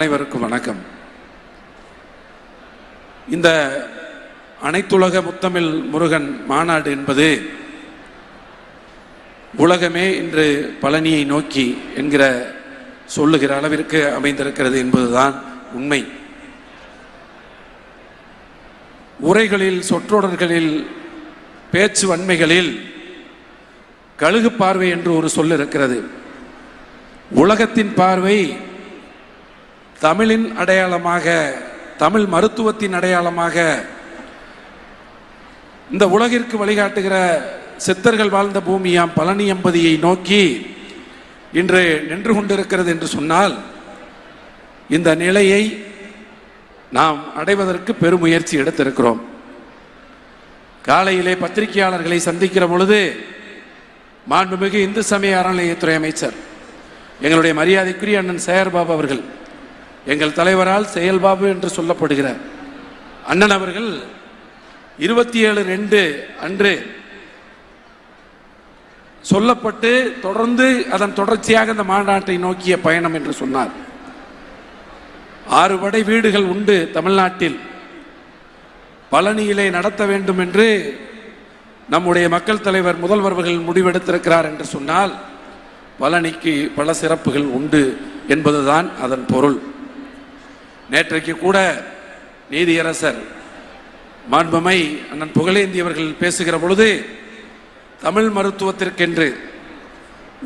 அனைவருக்கும் வணக்கம். இந்த அனைத்துலக முத்தமிழ் முருகன் மாநாடு என்பது உலகமே இன்று பழனியை நோக்கி என்கிற சொல்லுகிற அளவிற்கு அமைந்திருக்கிறது என்பதுதான் உண்மை. உரைகளில், சொற்றொடர்களில், பேச்சு வன்மைகளில் கழுகு பார்வை என்று ஒரு சொல் இருக்கிறது. உலகத்தின் பார்வை தமிழின் அடையாளமாக, தமிழ் மருத்துவத்தின் அடையாளமாக, இந்த உலகிற்கு வழிகாட்டுகிற சித்தர்கள் வாழ்ந்த பூமியாம் பழனி எம்பதியை நோக்கி இன்று நின்று கொண்டிருக்கிறது என்று சொன்னால், இந்த நிலையை நாம் அடைவதற்கு பெருமுயற்சி எடுத்திருக்கிறோம். காலையிலே பத்திரிகையாளர்களை சந்திக்கிற பொழுது மாண்புமிகு இந்து சமய அறநிலையத்துறை அமைச்சர் எங்களுடைய மரியாதைக்குரிய அண்ணன் சேகர்பாபு அவர்கள், எங்கள் தலைவரால் செயல்பாபு என்று சொல்லப்படுகிறார் அண்ணன் அவர்கள் 27/2 அன்று சொல்லப்பட்டு தொடர்ந்து அதன் தொடர்ச்சியாக இந்த மாநாட்டை நோக்கிய பயணம் என்று சொன்னார். 6 படை வீடுகள் உண்டு தமிழ்நாட்டில், பழனியிலே நடத்த வேண்டும் என்று நம்முடைய மக்கள் தலைவர் முதல்வர்கள் முடிவெடுத்திருக்கிறார் என்று சொன்னால், பழனிக்கு பல சிறப்புகள் உண்டு என்பதுதான் அதன் பொருள். நேற்றைக்கு கூட நீதியரசர் மாண்புமை அண்ணன் புகழேந்தி அவர்கள் பேசுகிற பொழுது, தமிழ் மருத்துவத்திற்கென்று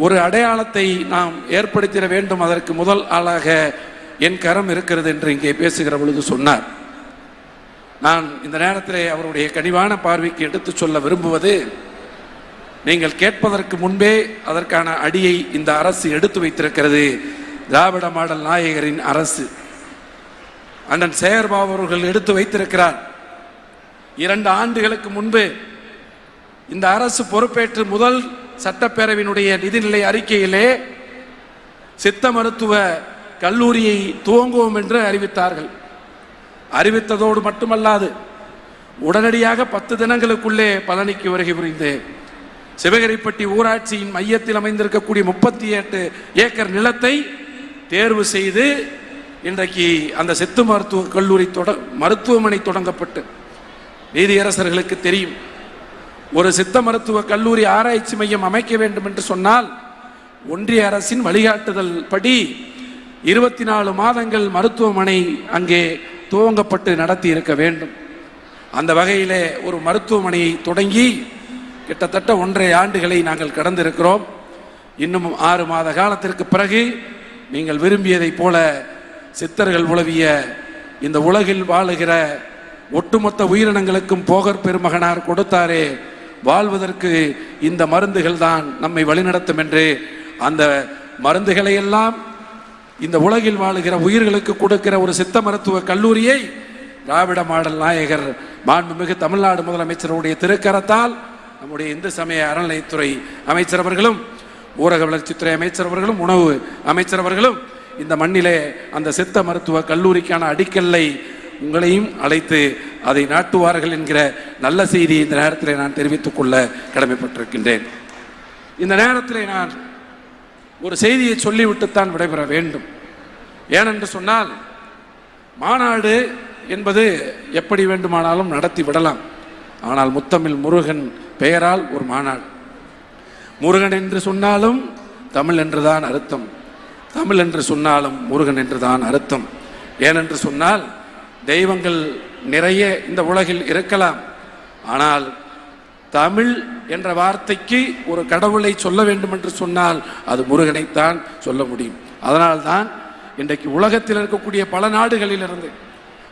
ஒரு அடையாளத்தை நாம் ஏற்படுத்திட வேண்டும், அதற்கு முதல் ஆளாக என் கரம் இருக்கிறது என்று இங்கே பேசுகிற பொழுது சொன்னார். நான் இந்த நேரத்தில் அவருடைய கனிவான பார்வைக்கு எடுத்து சொல்ல விரும்புவது, நீங்கள் கேட்பதற்கு முன்பே அதற்கான அடியை இந்த அரசு எடுத்து வைத்திருக்கிறது. திராவிட மாடல் நாயகரின் அரசு அண்ணன் சேகர்பாபு அவர்கள் எடுத்து வைத்திருக்கிறார். 2 ஆண்டுகளுக்கு முன்பு இந்த அரசு பொறுப்பேற்று முதல் சட்டப்பேரவையினுடைய நிதிநிலை அறிக்கையிலே சித்த மருத்துவ கல்லூரியை துவங்குவோம் என்று அறிவித்தார்கள். அறிவித்ததோடு மட்டுமல்லாது, உடனடியாக 10 தினங்களுக்குள்ளே பழனிக்கு வருகை புரிந்து சிவகிரிப்பட்டி ஊராட்சியின் மையத்தில் அமைந்திருக்கக்கூடிய 38 ஏக்கர் நிலத்தை தேர்வு செய்து இன்றைக்கு அந்த சித்த மருத்துவ கல்லூரி மருத்துவமனை தொடங்கப்பட்டு, நீதியரசர்களுக்கு தெரியும், ஒரு சித்த மருத்துவ கல்லூரி ஆராய்ச்சி மையம் அமைக்க வேண்டும் என்று சொன்னால் ஒன்றிய அரசின் வழிகாட்டுதல் படி 24 மாதங்கள் மருத்துவமனை அங்கே துவங்கப்பட்டு நடத்தி இருக்க வேண்டும். அந்த வகையிலே ஒரு மருத்துவமனையை தொடங்கி கிட்டத்தட்ட 1.5 ஆண்டுகளை நாங்கள் கடந்திருக்கிறோம். இன்னும் 6 மாத காலத்திற்கு பிறகு நீங்கள் விரும்பியதை போல சித்தர்கள் உலவிய இந்த உலகில் வாழுகிற ஒட்டுமொத்த உயிரினங்களுக்கும் போகர் பெருமகனார் கொடுத்தாரே, வாழ்வதற்கு இந்த மருந்துகள் தான் நம்மை வழிநடத்தும் என்று அந்த மருந்துகளை எல்லாம் இந்த உலகில் வாழுகிற உயிர்களுக்கு கொடுக்கிற ஒரு சித்த மருத்துவ கல்லூரியை திராவிட மாடல் நாயகர் மாண்புமிகு தமிழ்நாடு முதலமைச்சருடைய திருக்கரத்தால் நம்முடைய இந்து சமய அறநிலையத்துறை அமைச்சர் அவர்களும், ஊரக வளர்ச்சித்துறை அமைச்சர் அவர்களும், உணவு அமைச்சர் அவர்களும் இந்த மண்ணிலே அந்த சித்த மருத்துவ கல்லூரிக்கான அடிக்கல்லை உங்களையும் அழைத்து அதை நாட்டுவார்கள் என்கிற நல்ல செய்தியை இந்த நேரத்தில் நான் தெரிவித்துக் கொள்ள கடமைப்பட்டிருக்கின்றேன். இந்த நேரத்தில் நான் ஒரு செய்தியை சொல்லிவிட்டுத்தான் விடைபெற வேண்டும். ஏனென்று சொன்னால், மாநாடு என்பது எப்படி வேண்டுமானாலும் நடத்தி விடலாம். ஆனால் முத்தமிழ் முருகன் பெயரால் ஒரு மாநாடு. முருகன் என்று சொன்னாலும் தமிழ் என்றுதான் அர்த்தம், தமிழ் என்று சொன்னாலும் முருகன் என்றுதான் அர்த்தம். ஏனென்று சொன்னால், தெய்வங்கள் நிறைய இந்த உலகில் இருக்கலாம், ஆனால் தமிழ் என்ற வார்த்தைக்கு ஒரு கடவுளை சொல்ல வேண்டும் என்று சொன்னால் அது முருகனைத்தான் சொல்ல முடியும். அதனால்தான் இன்றைக்கு உலகத்தில் இருக்கக்கூடிய பல நாடுகளிலிருந்து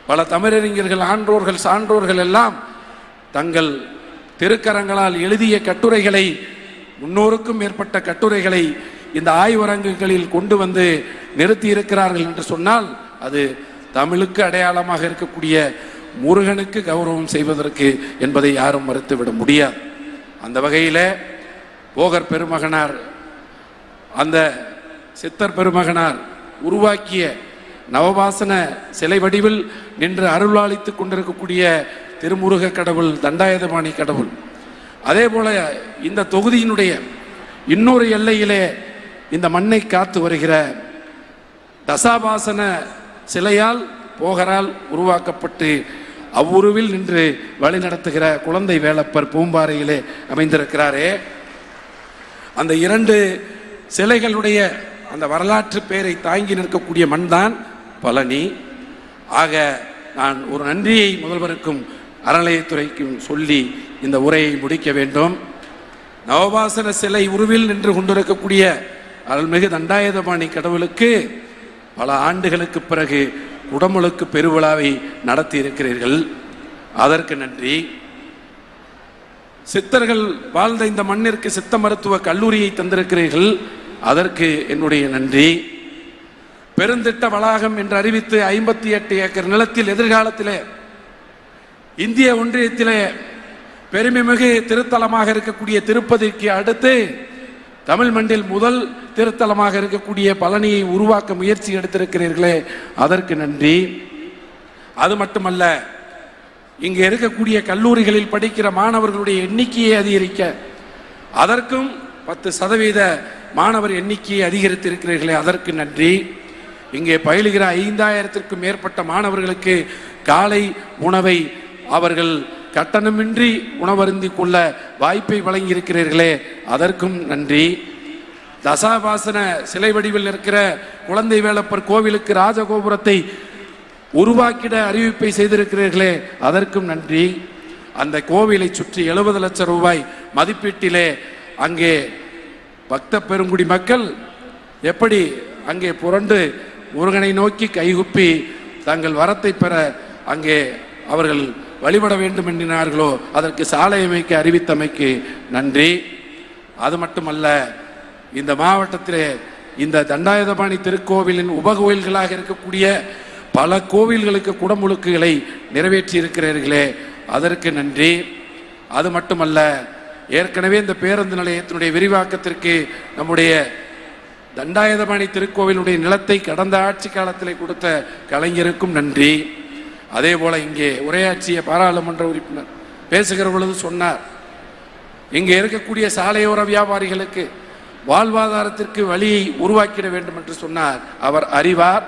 பல தமிழறிஞர்கள், ஆன்றோர்கள், சான்றோர்கள் எல்லாம் தங்கள் திருக்கரங்களால் எழுதிய கட்டுரைகளை, 300க்கும் மேற்பட்ட கட்டுரைகளை இந்த ஆய்வரங்குகளில் கொண்டு வந்து நிறுத்தி இருக்கிறார்கள் என்று சொன்னால், அது தமிழுக்கு அடையாளமாக இருக்கக்கூடிய முருகனுக்கு கௌரவம் செய்வதற்கு என்பதை யாரும் மறுத்துவிட முடியாது. அந்த வகையில் போகர் பெருமகனார், அந்த சித்தர் பெருமகனார் உருவாக்கிய நவபாசன சிலை வடிவில் நின்று அருளாளித்துக் கொண்டிருக்கக்கூடிய திருமுருக கடவுள், தண்டாயுதபாணி கடவுள், அதே போல இந்த தொகுதியினுடைய இன்னொரு எல்லையிலே இந்த மண்ணை காத்து வருகிற தசாபாசன சிலையால் போகரால் உருவாக்கப்பட்டு அவ்வுருவில் நின்று வழி நடத்துகிற குழந்தை வேலப்பர் பூம்பாறையிலே அமைந்திருக்கிறாரே, அந்த 2 சிலைகளுடைய அந்த வரலாற்று பெயரை தாங்கி நிற்கக்கூடிய மண்தான் பழனி. ஆக நான் ஒரு நன்றியை முதல்வருக்கும் அறநிலையத்துறைக்கும் சொல்லி இந்த உரையை முடிக்க வேண்டும். நவபாசன சிலை உருவில் நின்று கொண்டிருக்கக்கூடிய அருள்மிகு தண்டாயுதபாணி கடவுளுக்கு பல ஆண்டுகளுக்கு பிறகு குடமுழுக்கு பெருவிழாவை நடத்தி இருக்கிறீர்கள், அதற்கு நன்றி. சித்தர்கள் வாழ்ந்த இந்த மண்ணிற்கு சித்த மருத்துவ கல்லூரியை தந்திருக்கிறீர்கள், அதற்கு என்னுடைய நன்றி. பெருந்திட்ட வளாகம் என்று அறிவித்து 58 ஏக்கர் நிலத்தில் எதிர்காலத்திலே இந்திய ஒன்றியத்திலே பெருமைமிகு திருத்தலமாக இருக்கக்கூடிய திருப்பதிக்கு அடுத்து தமிழ் மண்ணில் முதல் திருத்தலமாக இருக்கக்கூடிய பழனியை உருவாக்க முயற்சி எடுத்திருக்கிறீர்களே, அதற்கு நன்றி. அது மட்டுமல்ல, இங்கே இருக்கக்கூடிய கல்லூரிகளில் படிக்கிற மாணவர்களுடைய எண்ணிக்கையை அதிகரிக்க அதற்கும் 10% மாணவர் எண்ணிக்கையை அதிகரித்திருக்கிறீர்களே, அதற்கு நன்றி. இங்கே பயிலுகிற 5000த்திற்கும் மேற்பட்ட மாணவர்களுக்கு காலை உணவை அவர்கள் கட்டணமின்றி உணவருந்தி கொள்ள வாய்ப்பை வழங்கியிருக்கிறீர்களே, அதற்கும் நன்றி. தசாபாசன சிலை வடிவில் இருக்கிற குழந்தை வேலப்பர் கோவிலுக்கு ராஜகோபுரத்தை உருவாக்கிட அறிவிப்பை செய்திருக்கிறீர்களே, அதற்கும் நன்றி. அந்த கோவிலை சுற்றி 70 லட்சம் ரூபாய் மதிப்பீட்டிலே அங்கே பக்த பெருங்குடி மக்கள் எப்படி அங்கே புரண்டு முருகனை நோக்கி கைகுப்பி தங்கள் வரத்தை பெற அங்கே அவர்கள் வழிபட வேண்டும் என்கிறார்களோ, அதற்கு சாலை அமைக்க அறிவித்தமைக்கு நன்றி. அது மட்டுமல்ல, இந்த மாவட்டத்திலே இந்த தண்டாயுதபாணி திருக்கோவிலின் உபகோயில்களாக இருக்கக்கூடிய பல கோவில்களுக்கு குடமுழுக்குகளை நிறைவேற்றி இருக்கிறீர்களே, அதற்கு நன்றி. அது மட்டுமல்ல, ஏற்கனவே இந்த பேருந்து நிலையத்தினுடைய விரிவாக்கத்திற்கு நம்முடைய தண்டாயுதபாணி திருக்கோவிலுடைய நிலத்தை கடந்த ஆட்சி காலத்தில் கொடுத்த கலைஞருக்கும் நன்றி. அதே போல இங்கே உரையாற்றிய பாராளுமன்ற உறுப்பினர் பேசுகிற பொழுது சொன்னார், இங்கே இருக்கக்கூடிய சாலையோர வியாபாரிகளுக்கு வாழ்வாதாரத்திற்கு வழியை உருவாக்கிட வேண்டும் என்று சொன்னார். அவர் அறிவார்,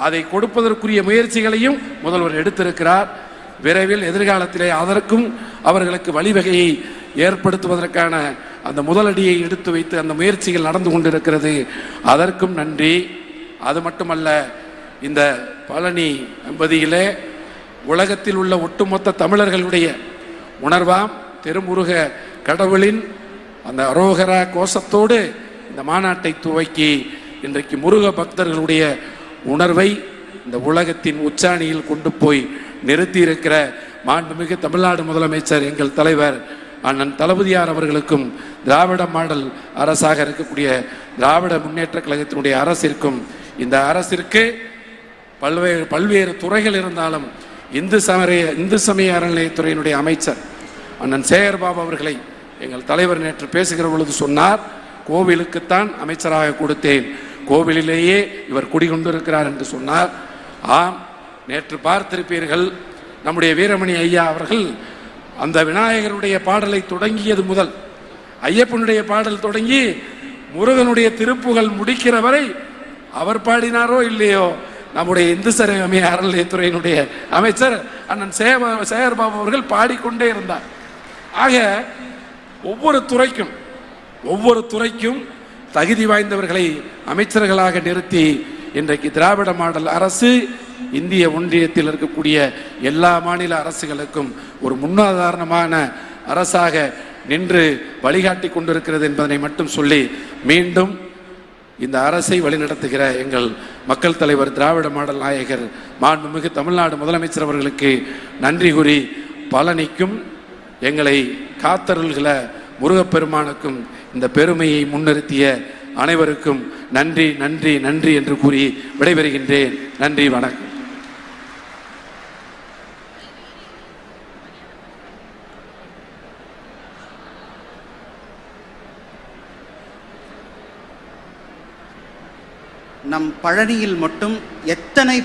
அதை கொடுப்பதற்குரிய முயற்சிகளையும் முதல்வர் எடுத்திருக்கிறார். விரைவில் எதிர்காலத்திலே அதற்கும் அவர்களுக்கு வழிவகையை ஏற்படுத்துவதற்கான அந்த முதலடியை எடுத்து வைத்து அந்த முயற்சிகள் நடந்து கொண்டிருக்கிறது, அதற்கும் நன்றி. அது மட்டுமல்ல, இந்த பழனி என்பதிலே உலகத்தில் உள்ள ஒட்டுமொத்த தமிழர்களுடைய உணர்வாம் திருமுருக கடவுளின் அந்த அரோகரா கோஷத்தோடு இந்த மாநாட்டை துவக்கி இன்றைக்கு முருக பக்தர்களுடைய உணர்வை இந்த உலகத்தின் உச்சாணியில் கொண்டு போய் நிறுத்தி இருக்கிற மாண்புமிகு தமிழ்நாடு முதலமைச்சர் எங்கள் தலைவர் அண்ணன் தளபதியார் அவர்களுக்கும் திராவிட மாடல் அரசாக இருக்கக்கூடிய திராவிட முன்னேற்ற கழகத்தினுடைய அரசிற்கும் இந்த அரசிற்கு பல்வேறு துறைகள் இருந்தாலும் இந்து சமய அறநிலையத்துறையினுடைய அமைச்சர் அண்ணன் சேகர்பாபு அவர்களை எங்கள் தலைவர் நேற்று பேசுகிற பொழுது சொன்னார், கோவிலுக்குத்தான் அமைச்சராக கொடுத்தேன், கோவிலிலேயே இவர் குடிகொண்டிருக்கிறார் என்று சொன்னார். ஆம், நேற்று பார்த்திருப்பீர்கள், நம்முடைய வீரமணி ஐயா அவர்கள் அந்த விநாயகருடைய பாடலை தொடங்கியது முதல் ஐயப்பனுடைய பாடல் தொடங்கி முருகனுடைய திருப்புகள் முடிக்கிற வரை அவர் பாடினாரோ இல்லையோ, நம்முடைய இந்து சமய அறநிலையத்துறையினுடைய அமைச்சர் அண்ணன் சேகர்பாபு அவர்கள் பாடிக்கொண்டே இருந்தார். ஆக ஒவ்வொரு துறைக்கும் தகுதி வாய்ந்தவர்களை அமைச்சர்களாக நிறுத்தி இன்றைக்கு திராவிட மாடல் அரசு இந்திய ஒன்றியத்தில் இருக்கக்கூடிய எல்லா மாநில அரசுகளுக்கும் ஒரு முன்னுதாரணமான அரசாக நின்று வழிகாட்டி கொண்டிருக்கிறது என்பதனை மட்டும் சொல்லி, மீண்டும் இந்த அரசை வழிநடத்துகிற எங்கள் மக்கள் தலைவர் திராவிட மாடல் நாயகர் மாண்புமிகு தமிழ்நாடு முதலமைச்சர் அவர்களுக்கு நன்றி கூறி, பழனிக்கும் எங்களை காத்தருள்கிற முருகப்பெருமானுக்கும் இந்த பெருமையை முன்னிறுத்திய அனைவருக்கும் நன்றி நன்றி நன்றி என்று கூறி விடைபெறுகின்றேன். நன்றி, வணக்கம். நம் பழனியில் மட்டும் எத்தனை